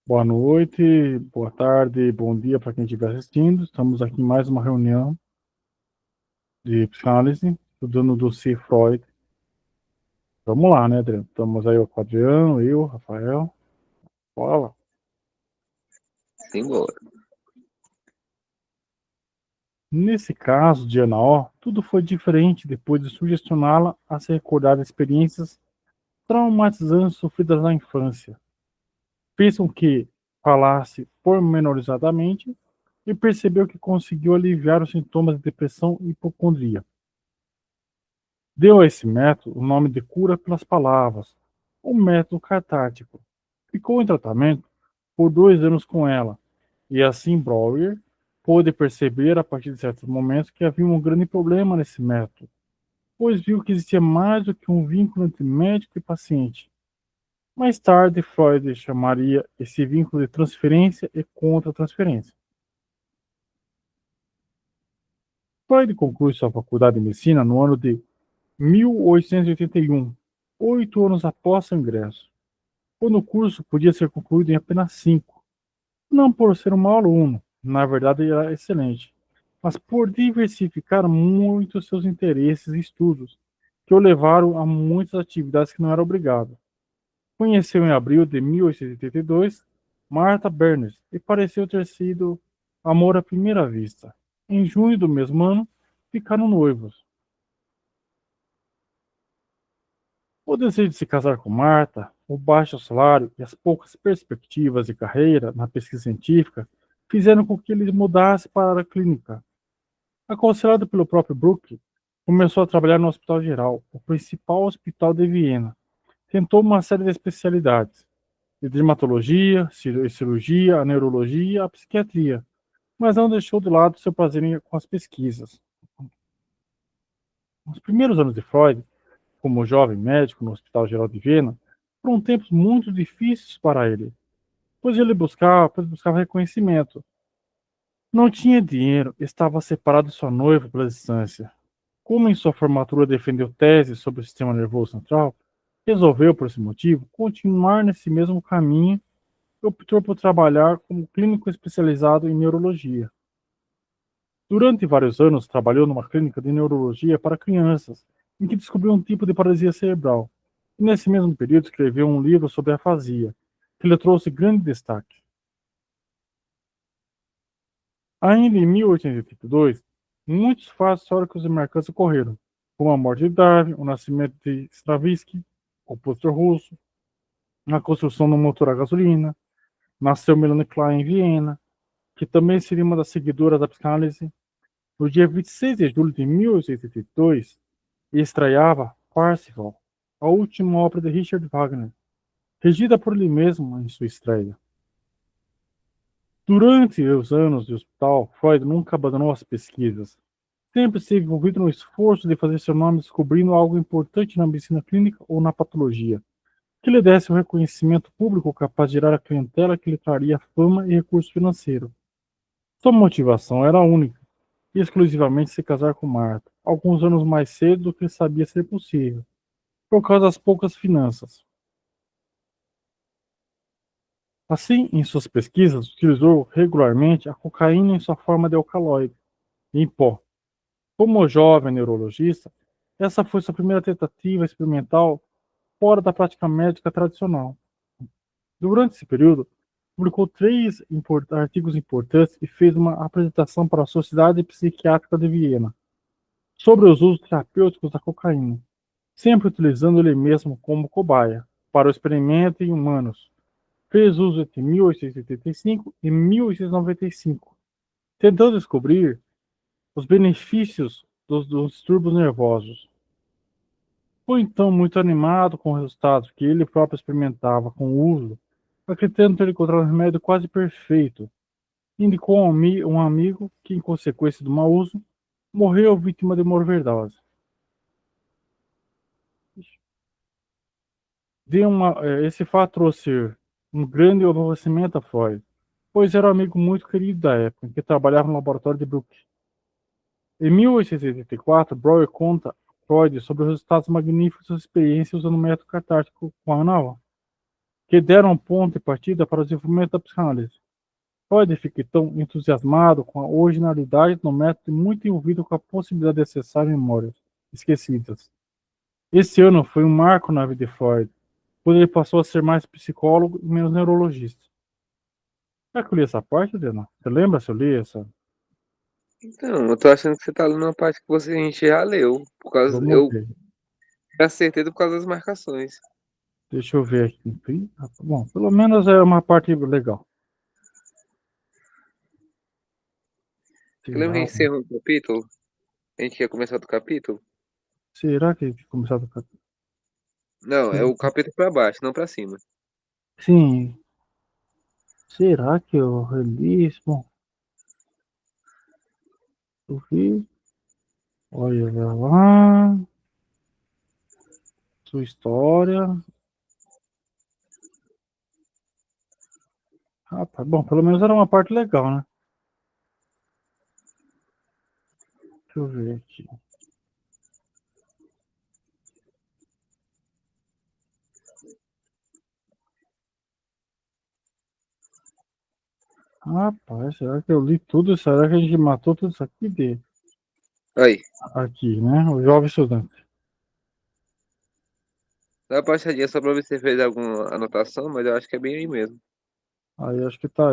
Boa noite, boa tarde, bom dia para quem estiver assistindo. Estamos aqui em mais uma reunião de psicanálise, estudando o dossiê Freud. Vamos lá, né, Adriano? Estamos aí com o Adriano, eu, Rafael. Fala. Simbora. Nesse caso de Ana O, tudo foi diferente depois de sugestioná-la a se recordar de experiências traumatizantes sofridas na infância. Fez com que falasse pormenorizadamente e percebeu que conseguiu aliviar os sintomas de depressão e hipocondria. Deu a esse método o nome de cura pelas palavras, o método catártico. Ficou em tratamento por 2 anos com ela, e assim Breuer pôde perceber a partir de certos momentos que havia um grande problema nesse método, pois viu que existia mais do que um vínculo entre médico e paciente. Mais tarde, Freud chamaria esse vínculo de transferência e contra-transferência. Freud conclui sua faculdade de medicina no ano de 1881, 8 anos após seu ingresso, quando o curso podia ser concluído em apenas 5. Não por ser um mau aluno, na verdade ele era excelente, mas por diversificar muito seus interesses e estudos, que o levaram a muitas atividades que não era obrigado. Conheceu em abril de 1882 Martha Bernes e pareceu ter sido amor à primeira vista. Em junho do mesmo ano, ficaram noivos. O desejo de se casar com Martha, o baixo salário e as poucas perspectivas de carreira na pesquisa científica fizeram com que ele mudasse para a clínica. Aconselhado pelo próprio Brooke, começou a trabalhar no Hospital Geral, o principal hospital de Viena. Tentou uma série de especialidades, de dermatologia, cirurgia, a neurologia, a psiquiatria, mas não deixou de lado seu prazer com as pesquisas. Nos primeiros anos de Freud, como jovem médico no Hospital Geral de Viena, foram tempos muito difíceis para ele, pois ele buscava reconhecimento. Não tinha dinheiro, estava separado de sua noiva pela distância. Como em sua formatura defendeu tese sobre o sistema nervoso central, resolveu, por esse motivo, continuar nesse mesmo caminho e optou por trabalhar como clínico especializado em neurologia. Durante vários anos, trabalhou numa clínica de neurologia para crianças, em que descobriu um tipo de paralisia cerebral. E nesse mesmo período escreveu um livro sobre a afasia, que lhe trouxe grande destaque. Ainda em 1882, muitos fatos históricos e marcantes ocorreram, como a morte de Darwin, o nascimento de Stravinsky, compositor russo, a construção do motor a gasolina, nasceu Melanie Klein em Viena, que também seria uma das seguidoras da psicanálise. No dia 26 de julho de 1882, estreava Parsifal, a última obra de Richard Wagner, regida por ele mesmo em sua estreia. Durante os anos de hospital, Freud nunca abandonou as pesquisas. Sempre esteve envolvido no esforço de fazer seu nome descobrindo algo importante na medicina clínica ou na patologia, que lhe desse um reconhecimento público capaz de gerar a clientela que lhe traria fama e recurso financeiro. Sua motivação era única, e exclusivamente se casar com Martha, alguns anos mais cedo do que ele sabia ser possível, por causa das poucas finanças. Assim, em suas pesquisas, utilizou regularmente a cocaína em sua forma de alcaloide, em pó. Como jovem neurologista, essa foi sua primeira tentativa experimental fora da prática médica tradicional. Durante esse período, publicou 3 artigos importantes e fez uma apresentação para a Sociedade Psiquiátrica de Viena sobre os usos terapêuticos da cocaína, sempre utilizando ele mesmo como cobaia para o experimento em humanos. Fez uso entre 1885 e 1895, tentando descobrir os benefícios dos distúrbios nervosos. Foi então muito animado com os resultados que ele próprio experimentava com o uso, acreditando ter encontrado um remédio quase perfeito. Indicou a um amigo que, em consequência do mau uso, morreu vítima de uma overdose. Esse fato trouxe um grande aborrecimento a Freud, pois era um amigo muito querido da época, em que trabalhava no laboratório de Brooke. Em 1884, Breuer conta a Freud sobre os resultados magníficos da experiência usando o método catártico com a Ana. que deram ponto de partida para o desenvolvimento da psicanálise. Freud fica tão entusiasmado com a originalidade do método e muito envolvido com a possibilidade de acessar memórias esquecidas. Esse ano foi um marco na vida de Freud, quando ele passou a ser mais psicólogo e menos neurologista. Será que eu li essa parte, Adriana? Você lembra se eu li essa? Então, eu tô achando que você tá lendo uma parte que a gente já leu, por causa Vamos eu ver. acertei por causa das marcações. Deixa eu ver aqui. Bom, pelo menos é uma parte legal. Você lembra que a Será, gente encerrou um capítulo? A gente ia começar outro capítulo? será que começar do capítulo? Não, é o capítulo pra baixo, não pra cima. Sim. Será que eu reli isso? Bom, eu vi. Olha lá. Sua história. Rapaz, bom, pelo menos era uma parte legal, né? Deixa eu ver aqui. Rapaz, será que eu li tudo? Será que a gente matou tudo isso aqui dele? Aí, Aqui, né? O jovem estudante. dá uma passadinha só pra ver se você fez alguma anotação, mas eu acho que é bem aí mesmo. Aí acho que tá,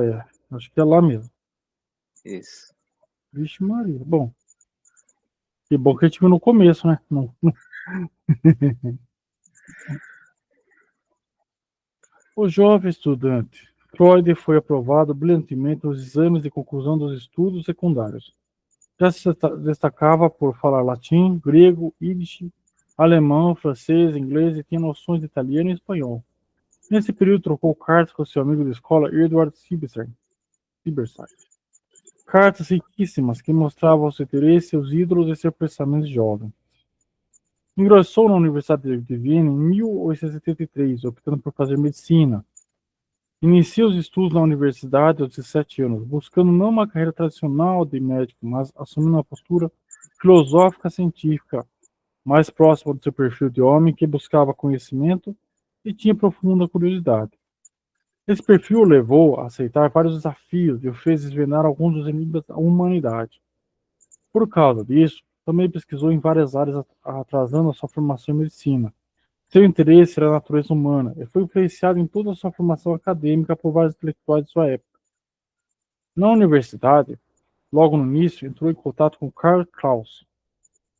acho que é lá mesmo. Isso. Vixe Maria. Bom, que bom que a gente viu no começo, né? Não. O jovem estudante. Freud foi aprovado brilhantemente nos exames de conclusão dos estudos secundários. Já se destacava por falar latim, grego, yiddish, alemão, francês, inglês e tinha noções de italiano e espanhol. Nesse período trocou cartas com seu amigo de escola Edward Siebersheim. Cartas riquíssimas que mostravam seu interesse, seus ídolos e seu pensamento jovem. Ingressou na Universidade de Viena em 1873, optando por fazer medicina. Inicia os estudos na universidade aos 17 anos, buscando não uma carreira tradicional de médico, mas assumindo uma postura filosófica científica, mais próxima do seu perfil de homem que buscava conhecimento e tinha profunda curiosidade. Esse perfil o levou a aceitar vários desafios e o fez desvendar alguns dos enigmas da humanidade. Por causa disso, também pesquisou em várias áreas, atrasando a sua formação em medicina. Seu interesse era a natureza humana e foi influenciado em toda a sua formação acadêmica por vários intelectuais de sua época. Na universidade, logo no início, entrou em contato com Karl Kraus,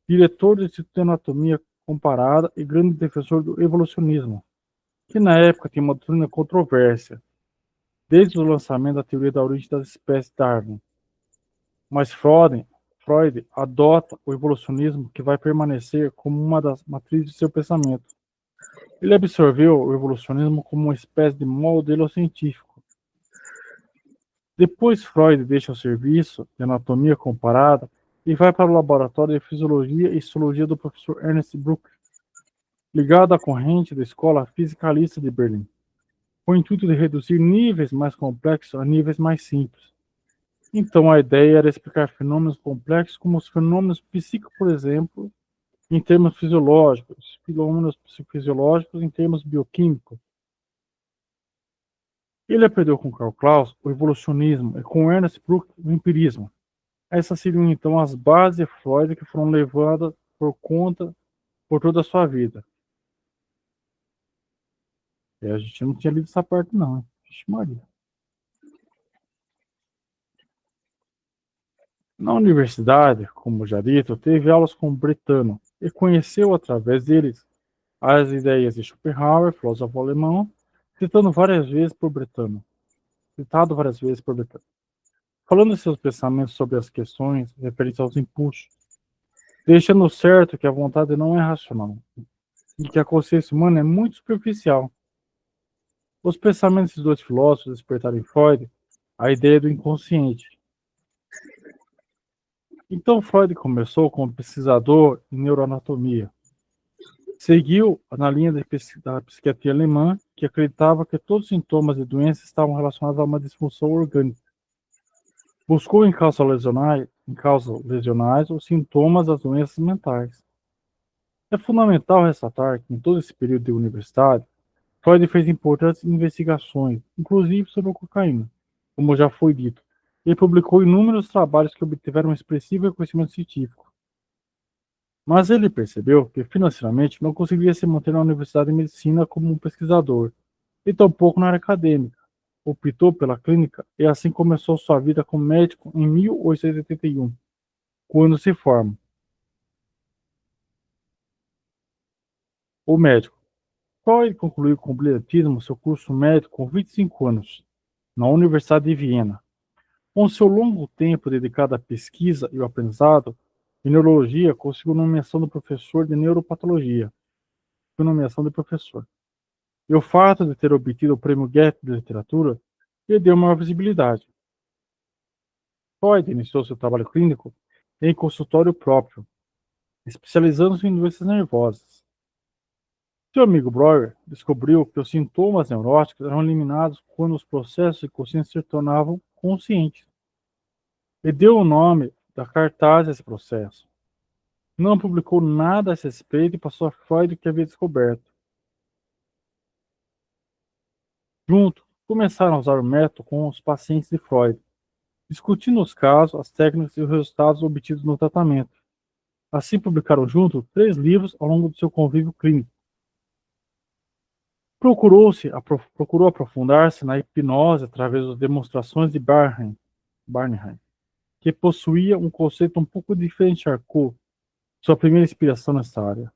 diretor do Instituto de Anatomia Comparada e grande defensor do evolucionismo, que na época tinha uma doutrina controversa, desde o lançamento da teoria da origem das espécies de Darwin. Mas Freud adota o evolucionismo que vai permanecer como uma das matrizes de seu pensamento. Ele absorveu o evolucionismo como uma espécie de modelo científico. Depois Freud deixa o serviço de anatomia comparada e vai para o laboratório de fisiologia e histologia do professor Ernst Bruck, ligado à corrente da escola fisicalista de Berlim, com o intuito de reduzir níveis mais complexos a níveis mais simples. Então a ideia era explicar fenômenos complexos como os fenômenos psíquicos, por exemplo, em termos fisiológicos, fenômenos fisiológicos em termos bioquímicos. Ele aprendeu com Karl Kraus o evolucionismo e com Ernst Bruck o empirismo. Essas seriam então as bases de Freud que foram levadas por conta por toda a sua vida. E a gente não tinha lido essa parte não, hein? Vixe Maria. Na universidade, como já dito, teve aulas com Brentano e conheceu através deles as ideias de Schopenhauer, filósofo alemão, citado várias vezes por Brentano. Falando de seus pensamentos sobre as questões referentes aos impulsos, deixando certo que a vontade não é racional e que a consciência humana é muito superficial. Os pensamentos dos dois filósofos despertaram em Freud a ideia do inconsciente. Então Freud começou como pesquisador em neuroanatomia. Seguiu na linha da psiquiatria alemã, que acreditava que todos os sintomas de doença estavam relacionados a uma disfunção orgânica. Buscou em causas lesionais os sintomas das doenças mentais. É fundamental ressaltar que, em todo esse período de universidade, Freud fez importantes investigações, inclusive sobre a cocaína, como já foi dito. Ele publicou inúmeros trabalhos que obtiveram um expressivo reconhecimento científico. Mas ele percebeu que financeiramente não conseguiria se manter na Universidade de Medicina como um pesquisador, e tampouco na área acadêmica. Optou pela clínica e assim começou sua vida como médico em 1881, quando se forma. O médico. Freud concluiu com brilhantismo seu curso médico com 25 anos, na Universidade de Viena. Com seu longo tempo dedicado à pesquisa e ao aprendizado, em neurologia conseguiu nomeação do professor de neuropatologia. Nomeação de professor. E o fato de ter obtido o prêmio Goethe de literatura lhe deu maior visibilidade. Freud iniciou seu trabalho clínico em consultório próprio, especializando-se em doenças nervosas. Seu amigo Breuer descobriu que os sintomas neuróticos eram eliminados quando os processos de consciência se tornavam conscientes. E deu o nome da cartaz a esse processo. Não publicou nada a esse respeito e passou a Freud o que havia descoberto. Junto, começaram a usar o método com os pacientes de Freud, discutindo os casos, as técnicas e os resultados obtidos no tratamento. Assim, publicaram juntos 3 livros ao longo do seu convívio clínico. Procurou aprofundar-se na hipnose através das demonstrações de Barnheim, que possuía um conceito um pouco diferente de Charcot, sua primeira inspiração nessa área.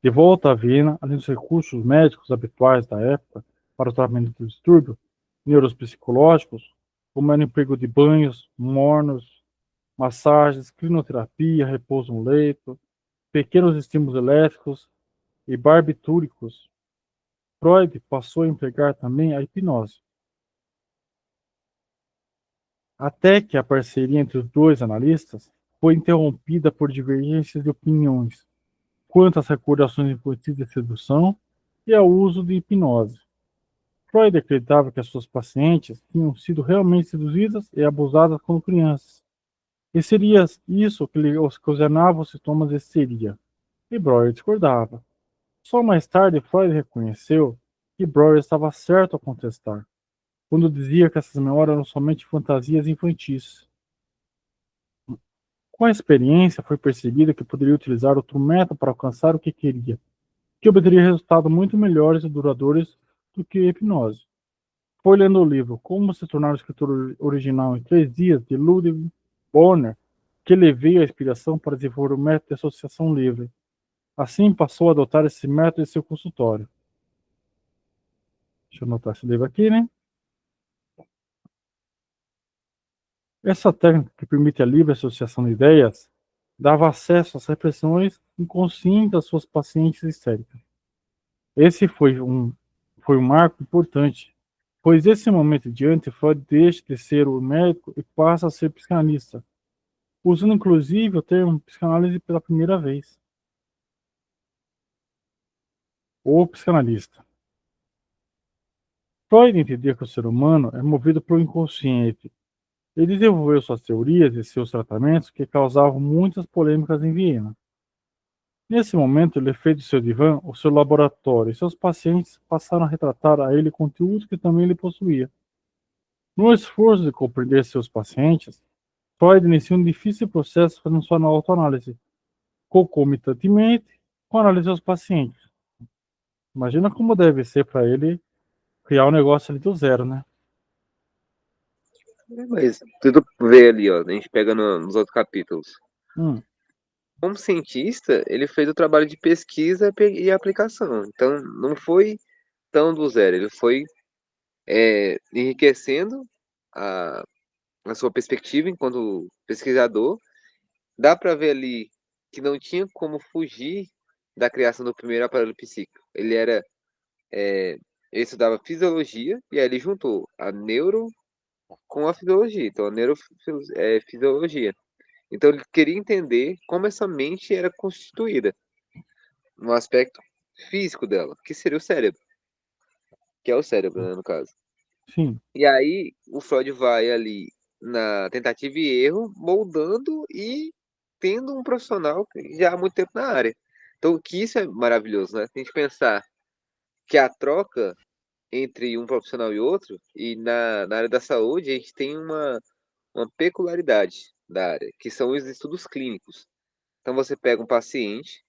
De volta a Viena, além dos recursos médicos habituais da época para o tratamento do distúrbio neuropsicológicos, como era o emprego de banhos mornos, massagens, clinoterapia, repouso no leito, pequenos estímulos elétricos e barbitúricos, Freud passou a empregar também a hipnose. Até que a parceria entre os dois analistas foi interrompida por divergências de opiniões quanto às recordações infantis de sedução e ao uso de hipnose. Freud acreditava que as suas pacientes tinham sido realmente seduzidas e abusadas quando crianças, e seria isso que lhe ocasionava os sintomas de histeria. E Breuer discordava. Só mais tarde Freud reconheceu que Breuer estava certo ao contestar, quando dizia que essas memórias eram somente fantasias infantis. Com a experiência, foi percebido que poderia utilizar outro método para alcançar o que queria, que obteria resultados muito melhores e duradouros do que a hipnose. Foi lendo o livro Como se tornar um escritor original em 3 dias, de Ludwig Bonner, que lhe veio a inspiração para desenvolver o método de associação livre. Assim, passou a adotar esse método em seu consultório. Deixa eu anotar esse livro aqui, né? Essa técnica, que permite a livre associação de ideias, dava acesso às repressões inconscientes das suas pacientes histéricas. Esse foi um marco importante, pois desse momento em diante, Freud deixa de ser o médico e passa a ser psicanalista, usando inclusive o termo psicanálise pela primeira vez. O psicanalista. Freud entendia que o ser humano é movido pelo inconsciente. Ele desenvolveu suas teorias e seus tratamentos que causavam muitas polêmicas em Viena. Nesse momento, ele fez do seu divã o seu laboratório e seus pacientes passaram a retratar a ele conteúdos que também ele possuía. No esforço de compreender seus pacientes, Freud inicia um difícil processo fazendo sua autoanálise, concomitantemente com a análise dos pacientes. Imagina como deve ser para ele criar um negócio ali do zero, né? Mas tudo vê ali, ó. A gente pega nos outros capítulos. Hum, Como cientista, ele fez o trabalho de pesquisa e aplicação. Então, não foi tão do zero. Ele foi enriquecendo a, a sua perspectiva enquanto pesquisador. Dá para ver ali que não tinha como fugir da criação do primeiro aparelho psíquico. Ele estudava fisiologia e aí ele juntou a neuro com a fisiologia. Então, a neurofisiologia. Então, ele queria entender como essa mente era constituída, no aspecto físico dela, que seria o cérebro, que é o cérebro, né, no caso. sim. E aí, o Freud vai ali na tentativa e erro, moldando e tendo um profissional já há muito tempo na área. Então, que isso é maravilhoso, né? Se a gente pensar que a troca entre um profissional e outro, e na área da saúde, a gente tem uma peculiaridade da área, que são os estudos clínicos. Então, você pega um paciente,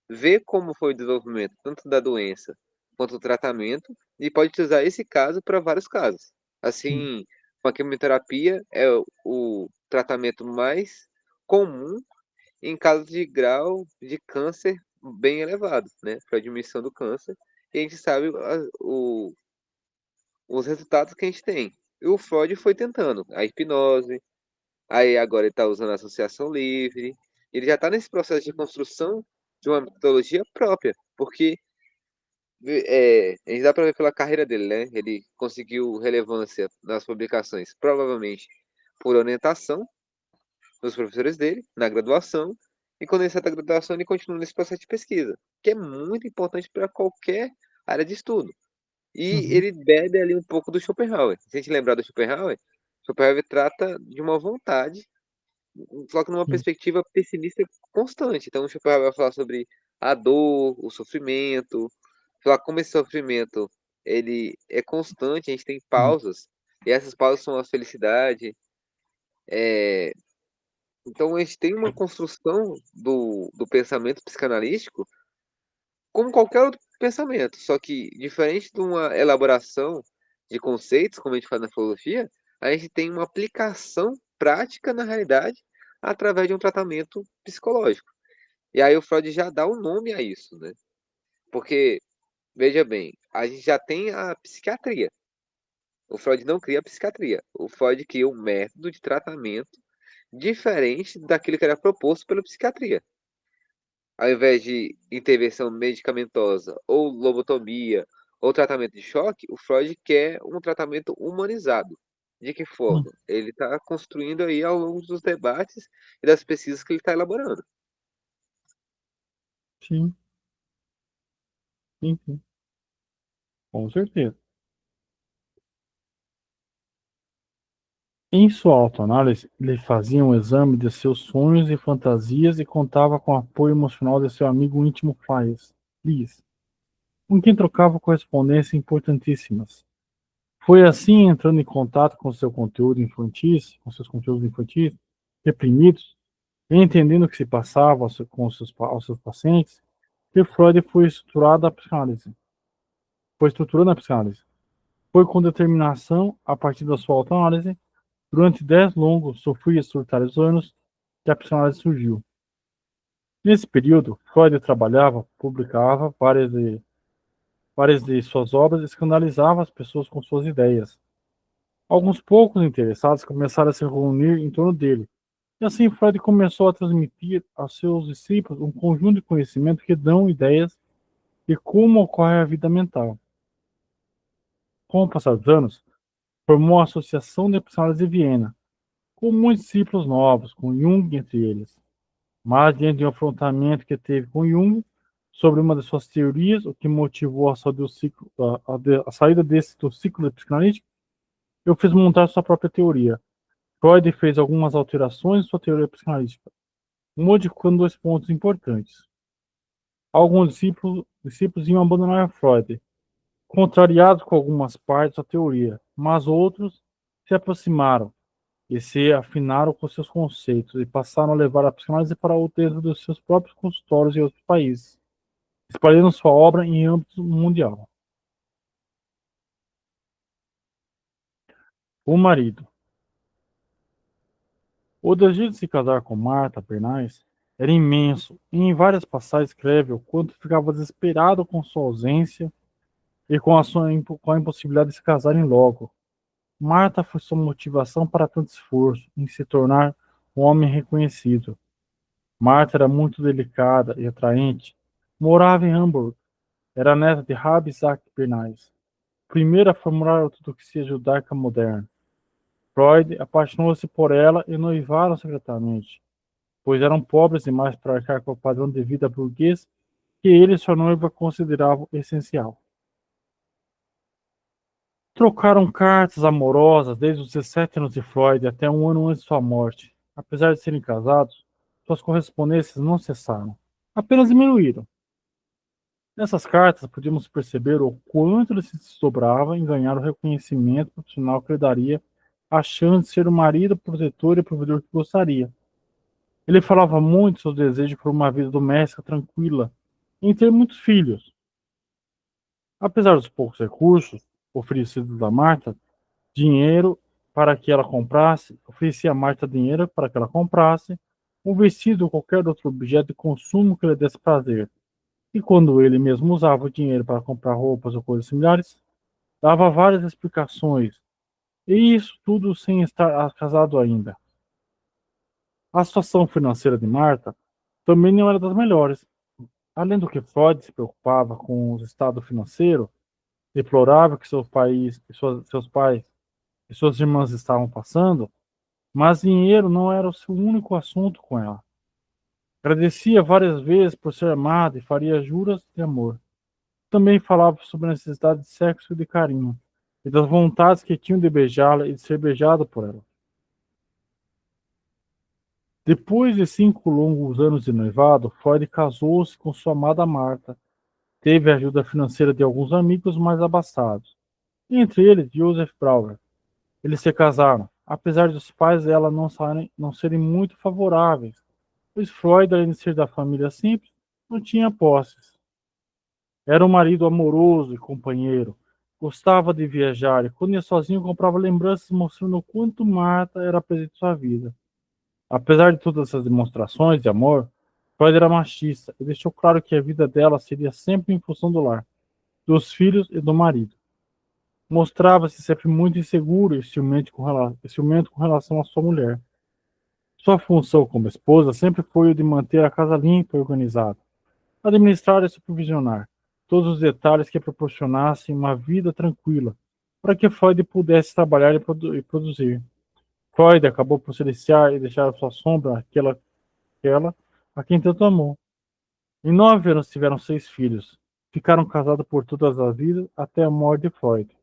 vê como foi o desenvolvimento tanto da doença quanto do tratamento, e pode utilizar esse caso para vários casos. Sim. Assim, a quimioterapia é o tratamento mais comum em casos de grau de câncer bem elevado, né, para diminuição do câncer. E a gente sabe os resultados que a gente tem. E o Freud foi tentando a hipnose, aí agora ele está usando a associação livre. Ele já está nesse processo de construção de uma metodologia própria, porque a gente dá para ver pela carreira dele, né? Ele conseguiu relevância nas publicações, provavelmente por orientação dos professores dele, na graduação, e quando ele sai da graduação, ele continua nesse processo de pesquisa, que é muito importante para qualquer área de estudo. E Uhum. ele bebe ali um pouco do Schopenhauer. Se a gente lembrar do Schopenhauer trata de uma vontade, só que numa Sim. perspectiva pessimista constante. Então, o Schopenhauer vai falar sobre a dor, o sofrimento, falar como esse sofrimento ele é constante, a gente tem Sim. pausas, e essas pausas são a felicidade. Então, a gente tem uma construção do pensamento psicanalítico como qualquer outro pensamento, só que diferente de uma elaboração de conceitos, como a gente faz na filosofia, a gente tem uma aplicação prática na realidade através de um tratamento psicológico. E aí o Freud já dá um nome a isso, né? Porque, veja bem, a gente já tem a psiquiatria. O Freud não cria a psiquiatria. O Freud cria um método de tratamento diferente daquilo que era proposto pela psiquiatria. Ao invés de intervenção medicamentosa ou lobotomia ou tratamento de choque, o Freud quer um tratamento humanizado. De que Hum. forma? Ele está construindo aí ao longo dos debates e das pesquisas que ele está elaborando. Sim. Sim, sim. Com certeza. Em sua autoanálise, ele fazia um exame de seus sonhos e fantasias e contava com o apoio emocional de seu amigo íntimo Lies, com quem trocava correspondências importantíssimas. Foi assim, entrando em contato com seu conteúdo infantis, com seus conteúdos infantis reprimidos, e entendendo o que se passava com aos seus pacientes, que Freud foi estruturando a psicanálise. Foi com determinação, a partir da sua autoanálise, durante 10 longos, sofridos e solitários anos, que a psicanálise surgiu. Nesse período, Freud trabalhava, publicava várias de suas obras e escandalizava as pessoas com suas ideias. Alguns poucos interessados começaram a se reunir em torno dele, e assim Freud começou a transmitir aos seus discípulos um conjunto de conhecimento que dão ideias de como ocorre a vida mental. Com o passar dos anos, formou a Associação de Psicanálise de Viena, com muitos discípulos novos, com Jung entre eles. Mas, diante de um afrontamento que teve com Jung sobre uma de suas teorias, o que motivou a saída do ciclo psicanalítico, eu fiz montar sua própria teoria. Freud fez algumas alterações em sua teoria psicanalítica, modificando dois pontos importantes. Alguns discípulos iam abandonar Freud, contrariados com algumas partes da teoria, mas outros se aproximaram e se afinaram com seus conceitos e passaram a levar a psicanálise para o dentro dos seus próprios consultórios em outros países, espalhando sua obra em âmbito mundial. O marido. O desejo de se casar com Marta Bernays era imenso, e em várias passagens escreve o quanto ficava desesperado com sua ausência e com a impossibilidade de se casarem logo. Marta foi sua motivação para tanto esforço em se tornar um homem reconhecido. Marta era muito delicada e atraente. Morava em Hamburgo. Era neta de Rabi Isaac Bernays, primeira a formular a ortodoxia judaica moderna. Freud apaixonou-se por ela e noivaram secretamente, pois eram pobres demais para arcar com o padrão de vida burguês que ele e sua noiva consideravam essencial. Trocaram cartas amorosas desde os 17 anos de Freud até um ano antes de sua morte. Apesar de serem casados, suas correspondências não cessaram, apenas diminuíram. Nessas cartas, podíamos perceber o quanto ele se desdobrava em ganhar o reconhecimento profissional que lhe daria a chance de ser o marido protetor e provedor que gostaria. Ele falava muito sobre o desejo por uma vida doméstica tranquila, em ter muitos filhos. Apesar dos poucos recursos oferecidos a Marta, dinheiro para que ela comprasse, oferecia a Marta dinheiro para que ela comprasse um vestido ou qualquer outro objeto de consumo que lhe desse prazer. E quando ele mesmo usava o dinheiro para comprar roupas ou coisas similares, dava várias explicações. E isso tudo sem estar casado ainda. A situação financeira de Marta também não era das melhores. Além do que Freud se preocupava com o estado financeiro, deplorava que seu país, seus pais e suas irmãs estavam passando, mas dinheiro não era o seu único assunto com ela. Agradecia várias vezes por ser amada e faria juras de amor. Também falava sobre a necessidade de sexo e de carinho, e das vontades que tinham de beijá-la e de ser beijado por ela. Depois de 5 longos anos de noivado, Freud casou-se com sua amada Marta. Teve a ajuda financeira de alguns amigos mais abastados, entre eles Joseph Brauer. Eles se casaram, apesar de os pais dela não serem muito favoráveis, pois Freud, além de ser da família simples, não tinha posses. Era um marido amoroso e companheiro. Gostava de viajar e, quando ia sozinho, comprava lembranças mostrando o quanto Marta era presente em sua vida. Apesar de todas essas demonstrações de amor, Freud era machista e deixou claro que a vida dela seria sempre em função do lar, dos filhos e do marido. Mostrava-se sempre muito inseguro e ciumento com relação à sua mulher. Sua função como esposa sempre foi o de manter a casa limpa e organizada, administrar e supervisionar todos os detalhes que proporcionassem uma vida tranquila, para que Freud pudesse trabalhar e produzir. Freud acabou por silenciar e deixar a sua sombra aquela a quem tanto amou. Em 9 anos tiveram 6 filhos. Ficaram casados por todas as vidas até a morte de Freud.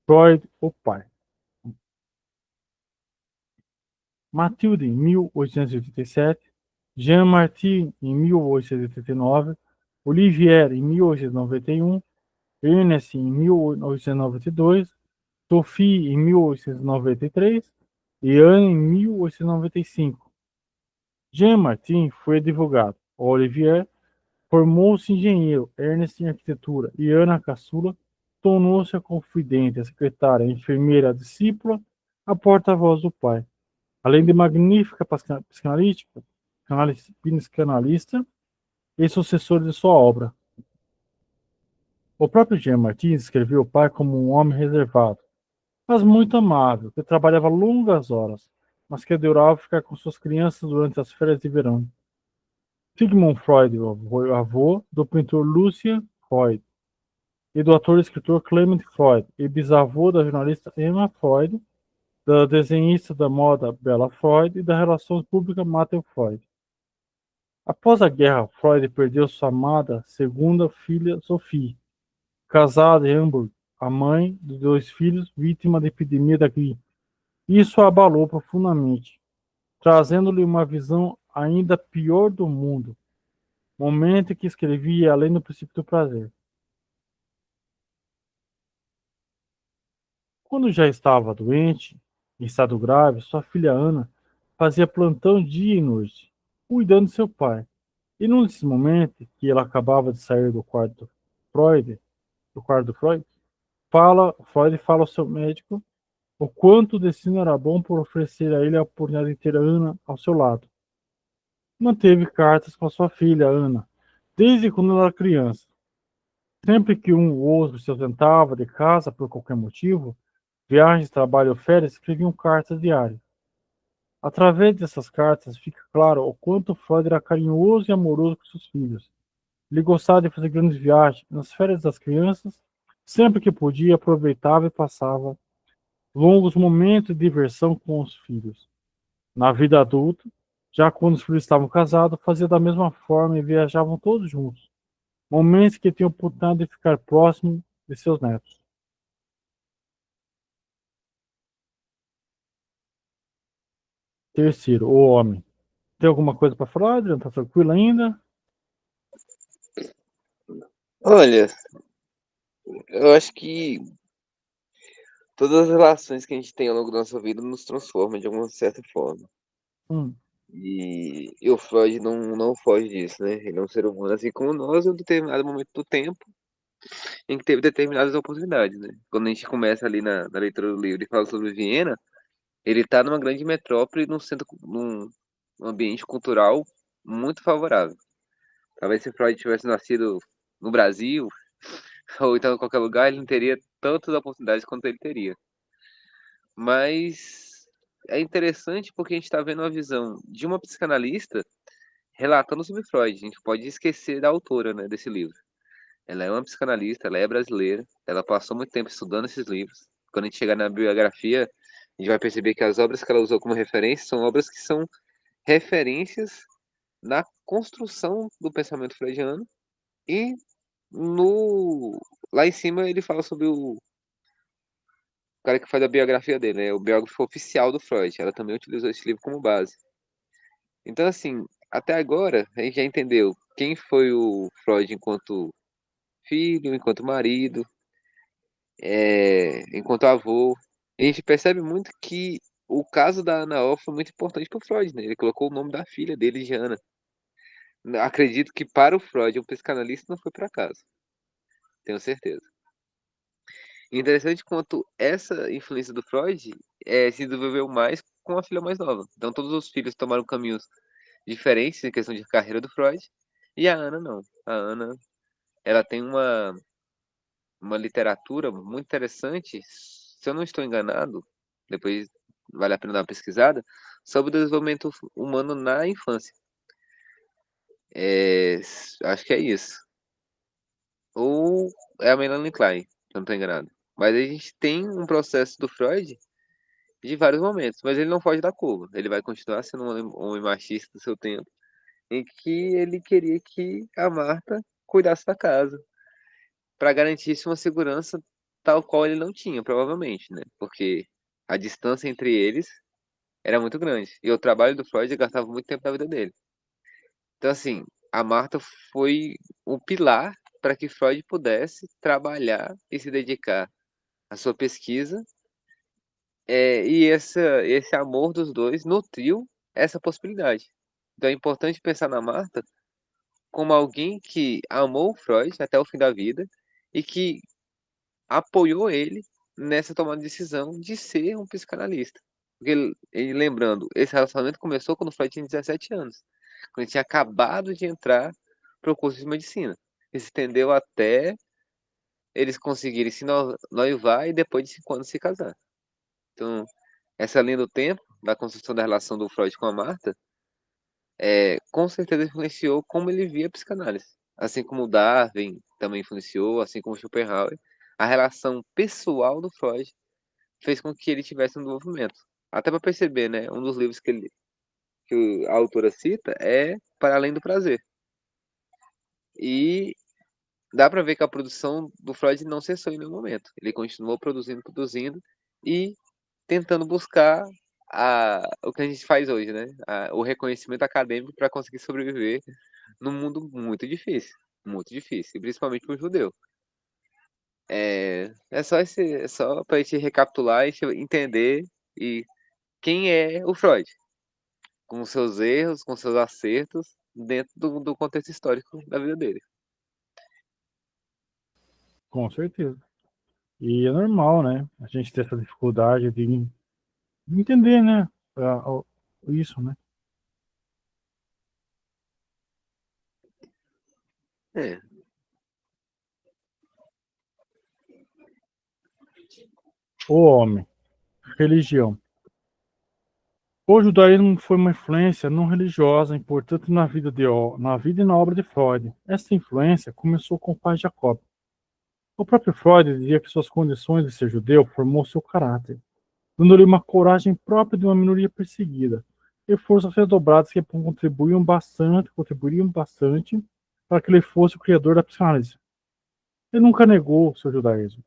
Freud, o pai. Mathilde, em 1887, Jean Martin, em 1889, Olivier, em 1891, Ernest, em 1892, Sophie, em 1893 e Anne, em 1895. Jean Martin foi advogado. Olivier formou-se engenheiro, Ernest em arquitetura e Ana Caçula tornou-se a confidente, a secretária, a enfermeira, a discípula, a porta-voz do pai. Além de magnífica psicanalista e sucessora de sua obra. O próprio Jean Martins descreveu o pai como um homem reservado, mas muito amável, que trabalhava longas horas, mas que adorava ficar com suas crianças durante as férias de verão. Sigmund Freud, o avô do pintor Lucian Freud, e do ator e escritor Clement Freud, e bisavô da jornalista Emma Freud, da desenhista da moda Bella Freud e da relações públicas Matthew Freud. Após a guerra, Freud perdeu sua amada segunda filha, Sophie, casada em Hamburgo, a mãe de 2 filhos, vítima da epidemia da gripe. Isso a abalou profundamente, trazendo-lhe uma visão ainda pior do mundo, momento em que escrevia além do princípio do prazer. Quando já estava doente, em estado grave, sua filha Ana fazia plantão dia e noite, cuidando de seu pai. E num desses momentos que ela acabava de sair Freud, do quarto do Freud, Freud fala ao seu médico o quanto o destino era bom por oferecer a ele a oportunidade de ter a Ana ao seu lado. Manteve cartas com a sua filha, Ana, desde quando ela era criança. Sempre que um ou outro se ausentava de casa por qualquer motivo, viagens, trabalho ou férias, escreviam cartas diárias. Através dessas cartas fica claro o quanto Freud era carinhoso e amoroso com seus filhos. Ele gostava de fazer grandes viagens nas férias das crianças, sempre que podia aproveitava e passava longos momentos de diversão com os filhos. Na vida adulta, já quando os filhos estavam casados, fazia da mesma forma e viajavam todos juntos. Momentos que tinham oportunidade de ficar próximo de seus netos. Terceiro, o homem. Tem alguma coisa para falar, Adriano? Tá tranquilo ainda? Olha, eu acho que todas as relações que a gente tem ao longo da nossa vida nos transformam de alguma certa forma. Hum, E o Freud não foge disso, né? Ele é um ser humano, assim como nós, em um determinado momento do tempo, em que teve determinadas oportunidades, né? Quando a gente começa ali na leitura do livro e fala sobre Viena, ele está numa grande metrópole, num ambiente cultural muito favorável. Talvez se Freud tivesse nascido no Brasil, ou então em qualquer lugar, ele não teria tantas oportunidades quanto ele teria. Mas é interessante porque a gente está vendo uma visão de uma psicanalista relatando sobre Freud. A gente pode esquecer da autora, né, desse livro. Ela é uma psicanalista, ela é brasileira, ela passou muito tempo estudando esses livros. Quando a gente chegar na biografia, a gente vai perceber que as obras que ela usou como referência são obras que são referências na construção do pensamento freudiano e no lá em cima ele fala sobre o cara que faz a biografia dele, né? O biógrafo oficial do Freud. Ela também utilizou esse livro como base. Então, assim, até agora a gente já entendeu quem foi o Freud enquanto filho, enquanto marido, enquanto avô. E a gente percebe muito que o caso da Ana O foi muito importante para o Freud, né? Ele colocou o nome da filha dele, Jana. Acredito que para o Freud, um psicanalista, não foi por acaso. Tenho certeza. E interessante quanto essa influência do Freud se desenvolveu mais com a filha mais nova. Então todos os filhos tomaram caminhos diferentes em questão de carreira do Freud. E a Ana não. A Ana, ela tem uma literatura muito interessante, se eu não estou enganado, depois vale a pena dar uma pesquisada, sobre o desenvolvimento humano na infância. Acho que é isso. Ou é a Melanie Klein, se eu não estou enganado. Mas a gente tem um processo do Freud de vários momentos, mas ele não foge da curva. Ele vai continuar sendo um homem machista do seu tempo, em que ele queria que a Marta cuidasse da casa, para garantir uma segurança tal qual ele não tinha, provavelmente, né? Porque a distância entre eles era muito grande. E o trabalho do Freud gastava muito tempo da vida dele. Então, assim, a Marta foi o pilar para que Freud pudesse trabalhar e se dedicar à sua pesquisa. Esse amor dos dois nutriu essa possibilidade. Então é importante pensar na Marta como alguém que amou o Freud até o fim da vida e que apoiou ele nessa tomada de decisão de ser um psicanalista. Porque, lembrando, esse relacionamento começou quando o Freud tinha 17 anos, quando ele tinha acabado de entrar para o curso de medicina. E se estendeu até eles conseguirem se noivar e depois de 5 anos se casar. Então, essa linha do tempo, da construção da relação do Freud com a Marta, com certeza influenciou como ele via a psicanálise. Assim como o Darwin também influenciou, assim como o Schopenhauer, a relação pessoal do Freud fez com que ele tivesse um desenvolvimento. Até para perceber, né? Um dos livros que a autora cita é Para Além do Prazer. E dá para ver que a produção do Freud não cessou em nenhum momento. Ele continuou produzindo, produzindo e tentando buscar o que a gente faz hoje, né? O reconhecimento acadêmico para conseguir sobreviver num mundo muito difícil, e principalmente para um judeu. É só para a gente recapitular e entender e quem é o Freud, com seus erros, com seus acertos, dentro do contexto histórico da vida dele. com certeza. E é normal, né? A gente ter essa dificuldade de entender, né? Isso, né? É, O homem, religião. O judaísmo foi uma influência não religiosa importante na vida e na obra de Freud. Essa influência começou com o pai Jacob. O próprio Freud dizia que suas condições de ser judeu formou seu caráter, dando-lhe uma coragem própria de uma minoria perseguida, e forças redobradas que contribuiriam bastante para que ele fosse o criador da psicanálise. Ele nunca negou seu judaísmo.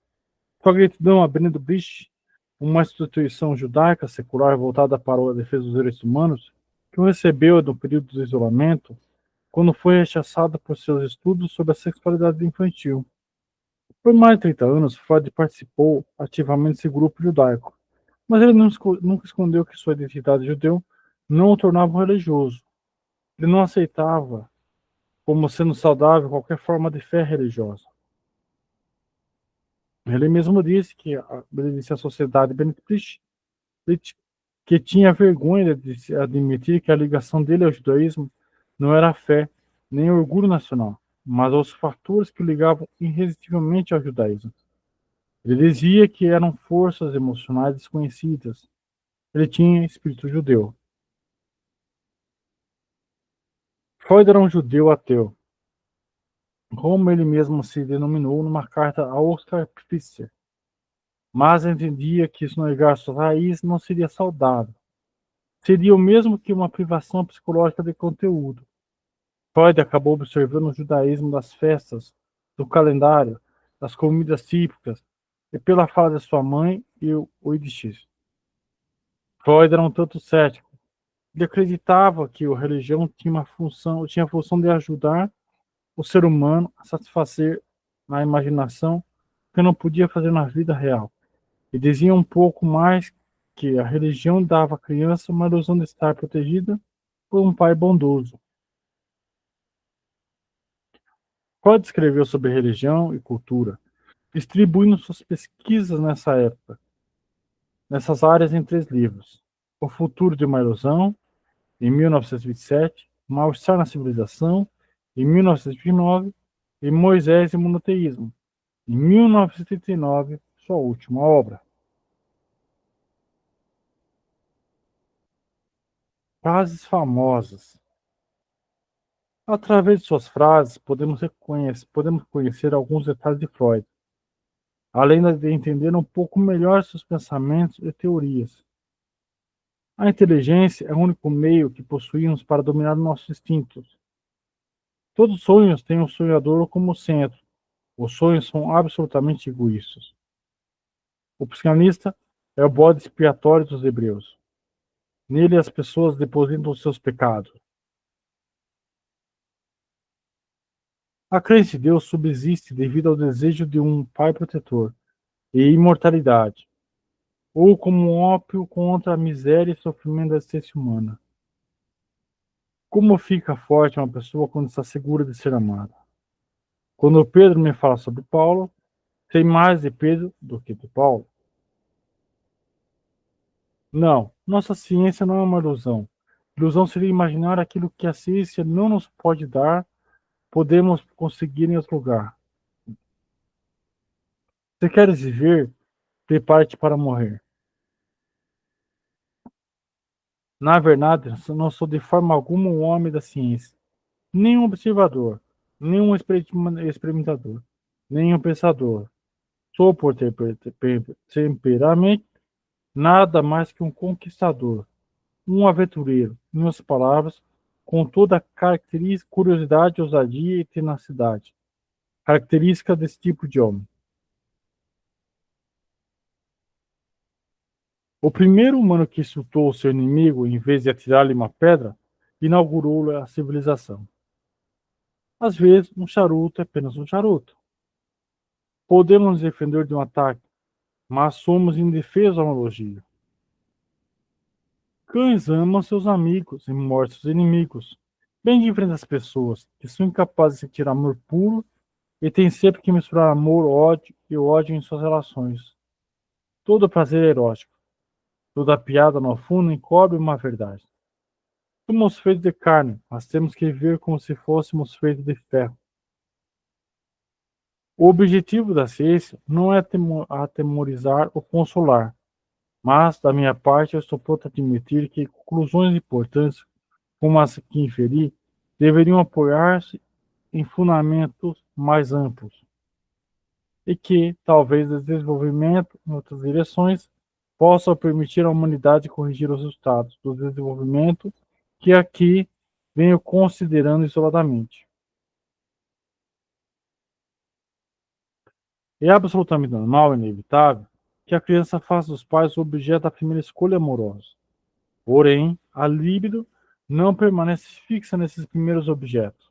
Sua gratidão a Benedict Brecht, uma instituição judaica secular voltada para a defesa dos direitos humanos, que o recebeu no período do isolamento, quando foi rechaçada por seus estudos sobre a sexualidade infantil. Por mais de 30 anos, Freud participou ativamente desse grupo judaico, mas ele nunca escondeu que sua identidade judeu não o tornava religioso. Ele não aceitava como sendo saudável qualquer forma de fé religiosa. Ele mesmo disse que ele disse à sociedade benedict que tinha vergonha de admitir que a ligação dele ao judaísmo não era a fé, nem o orgulho nacional, mas os fatores que o ligavam irresistivelmente ao judaísmo. Ele dizia que eram forças emocionais desconhecidas. Ele tinha espírito judeu. Freud era um judeu ateu, como ele mesmo se denominou numa carta a Oscar Pfister, mas entendia que isso negar suas raízes não seria saudável. Seria o mesmo que uma privação psicológica de conteúdo. Freud acabou observando o judaísmo das festas, do calendário, das comidas típicas, e pela fala de sua mãe e o Yiddish. Freud era um tanto cético. Ele acreditava que a religião tinha a função de ajudar o ser humano a satisfazer na imaginação que não podia fazer na vida real. E dizia um pouco mais que a religião dava à criança uma ilusão de estar protegida por um pai bondoso. Freud escreveu sobre religião e cultura, distribuindo suas pesquisas nessas áreas em 3 livros: O Futuro de uma Ilusão, em 1927, Mal-Estar na Civilização, em 1929, e Moisés e o Monoteísmo, em 1939, sua última obra. Frases famosas. Através de suas frases, podemos conhecer alguns detalhes de Freud, além de entender um pouco melhor seus pensamentos e teorias. A inteligência é o único meio que possuímos para dominar nossos instintos. Todos os sonhos têm o sonhador como centro. Os sonhos são absolutamente egoístas. O psicanalista é o bode expiatório dos hebreus. Nele as pessoas depositam os seus pecados. A crença em Deus subsiste devido ao desejo de um pai protetor e imortalidade, ou como um ópio contra a miséria e sofrimento da existência humana. Como fica forte uma pessoa quando está segura de ser amada? Quando Pedro me fala sobre Paulo, sei mais de Pedro do que de Paulo. Não, nossa ciência não é uma ilusão. Ilusão seria imaginar aquilo que a ciência não nos pode dar, podemos conseguir em outro lugar. Se queres viver, prepare-te para morrer. Na verdade, não sou de forma alguma um homem da ciência, nem um observador, nem um experimentador, nem um pensador. Sou, por temperamento, nada mais que um conquistador, um aventureiro, em outras palavras, com toda a característica, curiosidade, ousadia e tenacidade, característica desse tipo de homem. O primeiro humano que insultou o seu inimigo em vez de atirar-lhe uma pedra, inaugurou a civilização. Às vezes, um charuto é apenas um charuto. Podemos nos defender de um ataque, mas somos indefesos ao elogio. Cães amam seus amigos e mordem seus inimigos, bem diferente das pessoas, que são incapazes de sentir amor puro e têm sempre que misturar amor, ódio e ódio em suas relações. Todo prazer é erótico, toda piada no fundo encobre uma verdade. Somos feitos de carne, mas temos que viver como se fôssemos feitos de ferro. O objetivo da ciência não é atemorizar ou consolar, mas, da minha parte, eu estou pronto a admitir que conclusões importantes, como as que inferi, deveriam apoiar-se em fundamentos mais amplos, e que, talvez, o desenvolvimento em outras direções possa permitir à humanidade corrigir os resultados do desenvolvimento que aqui venho considerando isoladamente. É absolutamente normal e inevitável que a criança faça dos pais o objeto da primeira escolha amorosa. Porém, a libido não permanece fixa nesses primeiros objetos.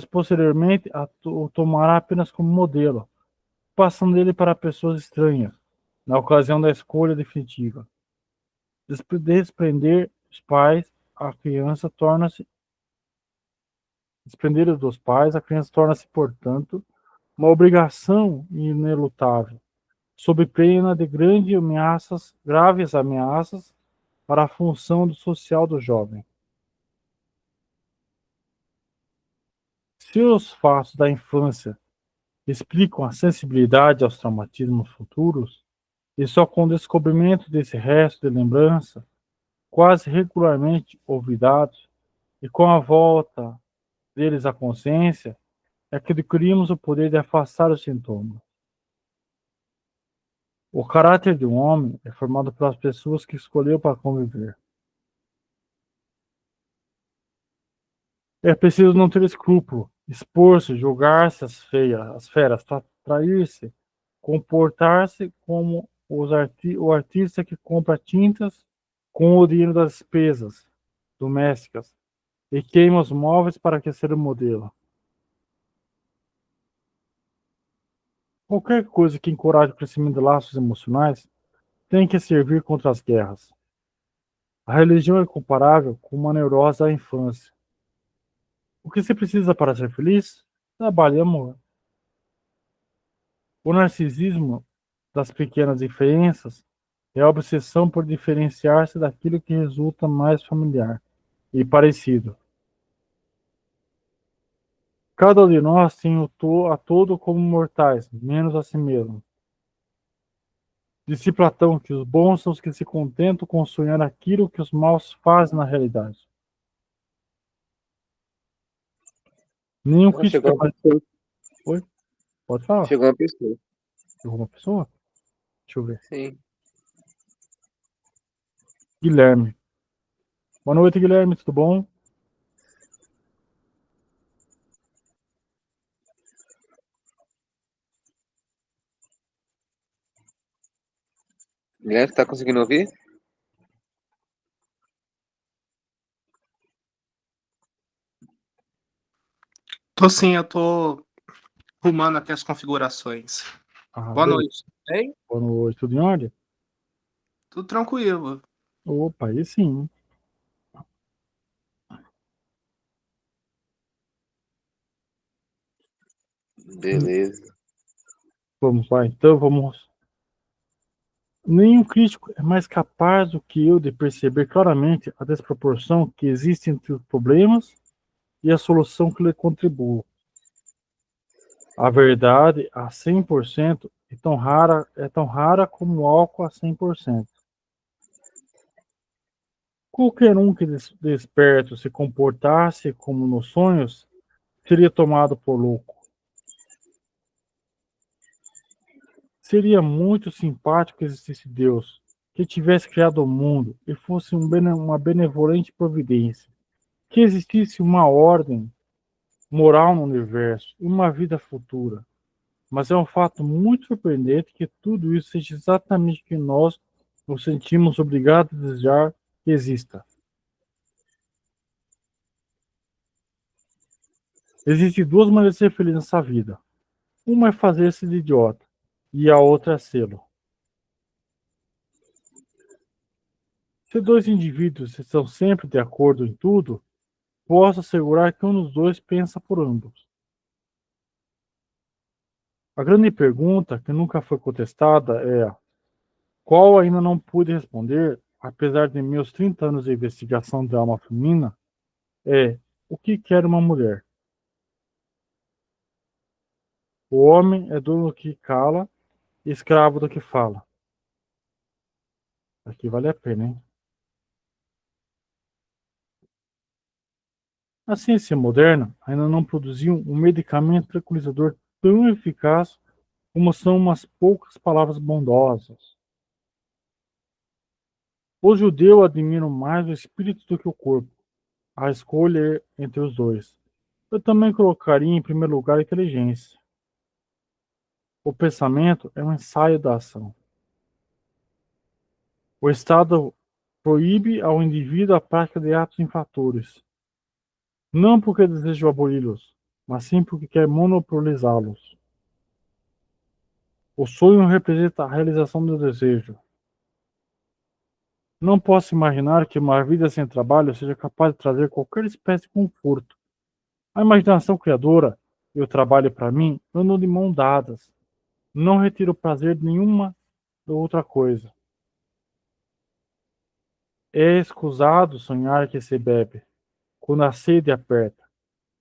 Posteriormente, o tomará apenas como modelo, passando ele para pessoas estranhas, na ocasião da escolha definitiva. Desprender os pais, a criança torna-se desprender dos pais, a criança torna-se, portanto, uma obrigação inelutável, sob pena de graves ameaças para a função social do jovem. Se os fatos da infância explicam a sensibilidade aos traumatismos futuros, e só com o descobrimento desse resto de lembrança, quase regularmente olvidados, e com a volta deles à consciência, é que adquirimos o poder de afastar os sintomas. O caráter de um homem é formado pelas pessoas que escolheu para conviver. É preciso não ter escrúpulo, expor-se, julgar-se as feras, trair-se, comportar-se como o artista que compra tintas com o dinheiro das despesas domésticas e queima os móveis para aquecer o modelo. Qualquer coisa que encoraje o crescimento de laços emocionais tem que servir contra as guerras. A religião é comparável com uma neurose da infância. O que se precisa para ser feliz? Trabalho e amor. O narcisismo das pequenas diferenças é a obsessão por diferenciar-se daquilo que resulta mais familiar e parecido. Cada um de nós tem a todo como mortais, menos a si mesmo. Disse Platão que os bons são os que se contentam com sonhar aquilo que os maus fazem na realidade. Nenhum Não, crítico chegou é uma mais... pessoa. Oi? Pode falar. Chegou uma pessoa. Chegou uma pessoa? Deixa eu ver. Sim. Guilherme. Boa noite, Guilherme. Tudo bom? Guilherme, tá conseguindo ouvir? Tô sim, eu tô arrumando aqui as configurações. Ah, Boa beleza. noite. Bem? Boa noite. Tudo em ordem? Tudo tranquilo. Opa, aí sim. Beleza. Vamos lá, então, vamos. Nenhum crítico é mais capaz do que eu de perceber claramente a desproporção que existe entre os problemas e a solução que lhe contribui. A verdade a 100% é tão rara como o álcool a 100%. Qualquer um que desperto se comportasse como nos sonhos seria tomado por louco. Seria muito simpático que existisse Deus, que tivesse criado o mundo e fosse uma benevolente providência, que existisse uma ordem moral no universo e uma vida futura. Mas é um fato muito surpreendente que tudo isso seja exatamente o que nós nos sentimos obrigados a desejar que exista. Existem duas maneiras de ser feliz nessa vida. Uma é fazer-se de idiota e a outra é sê-lo. Se dois indivíduos estão sempre de acordo em tudo, posso assegurar que um dos dois pensa por ambos. A grande pergunta, que nunca foi contestada, é qual ainda não pude responder, apesar de meus 30 anos de investigação da alma feminina, é o que quer uma mulher? O homem é dono do que cala e escravo do que fala. Aqui vale a pena, hein? A ciência moderna ainda não produziu um medicamento tranquilizador tão eficaz como são umas poucas palavras bondosas. O judeu admira mais o espírito do que o corpo. A escolha é entre os dois. Eu também colocaria em primeiro lugar a inteligência. O pensamento é um ensaio da ação. O estado proíbe ao indivíduo a prática de atos infratores, não porque deseja aboli-los, mas sim porque quer monopolizá-los. O sonho representa a realização do desejo. Não posso imaginar que uma vida sem trabalho seja capaz de trazer qualquer espécie de conforto. A imaginação criadora e o trabalho para mim andam de mãos dadas. Não retiro prazer de nenhuma outra coisa. É escusado sonhar que se bebe, quando a sede aperta.